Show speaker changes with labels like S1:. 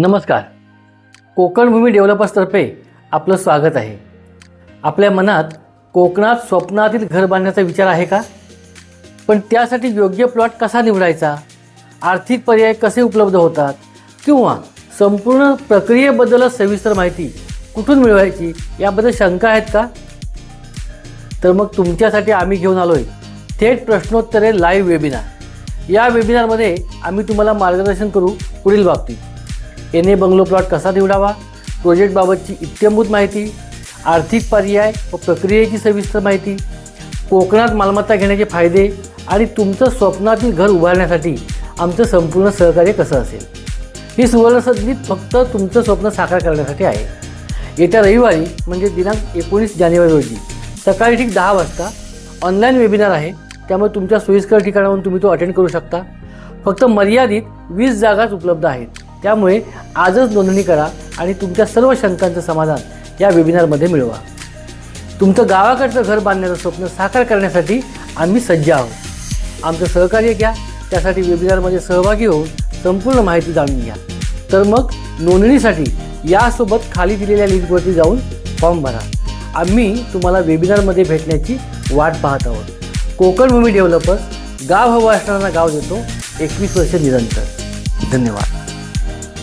S1: नमस्कार. कोकण भूमी डेव्हलपर्सतर्फे आपलं स्वागत आहे. आपल्या मनात कोकणात स्वप्नातील घर बांधण्याचा विचार आहे का? पण त्यासाठी योग्य प्लॉट कसा निवडायचा, आर्थिक पर्याय कसे उपलब्ध होतात किंवा संपूर्ण प्रक्रियेबद्दल सविस्तर माहिती कुठून मिळवायची याबद्दल शंका आहेत का? तर मग तुमच्यासाठी आम्ही घेऊन आलो आहे थेट प्रश्नोत्तरे लाईव्ह वेबिनार. या वेबिनारमध्ये आम्ही तुम्हाला मार्गदर्शन करू पुढील बाबतीत: एनए बंगलो प्लॉट कसा निवडावा, प्रोजेक्टबाबतची इत्यंभूत माहिती, आर्थिक पर्याय व प्रक्रियेची सविस्तर माहिती, कोकणात मालमत्ता घेण्याचे फायदे आणि तुमचं स्वप्नातील घर उभारण्यासाठी आमचं संपूर्ण सहकार्य कसं असेल. ही सुवर्णसंधी फक्त तुमचं स्वप्न साकार करण्यासाठी आहे. येत्या रविवारी म्हणजे दिनांक 19 जानेवारी रोजी सकाळी ठीक 10 वाजता ऑनलाईन वेबिनार आहे. त्यामुळे तुमच्या सोयीस्कर ठिकाणाहून तुम्ही तो अटेंड करू शकता. फक्त मर्यादित 20 जागाच उपलब्ध आहेत. त्यामुळे आजच नोंदणी करा आणि तुमच्या सर्व शंकांचं समाधान या वेबिनारमध्ये मिळवा. तुमचं गावाकडचं घर बांधण्याचं स्वप्न साकार करण्यासाठी आम्ही सज्ज आहोत. आमचं सहकार्य घ्या. त्यासाठी वेबिनारमध्ये सहभागी होऊन संपूर्ण माहिती जाणून घ्या. तर मग नोंदणीसाठी यासोबत खाली दिलेल्या लिंकवरती जाऊन फॉर्म भरा. आम्ही तुम्हाला वेबिनारमध्ये भेटण्याची वाट पाहत आहोत. कोकण भूमी डेव्हलपर्स, गाव हवं असणाऱ्यांना गाव देतो, 21 वर्ष निरंतर. धन्यवाद.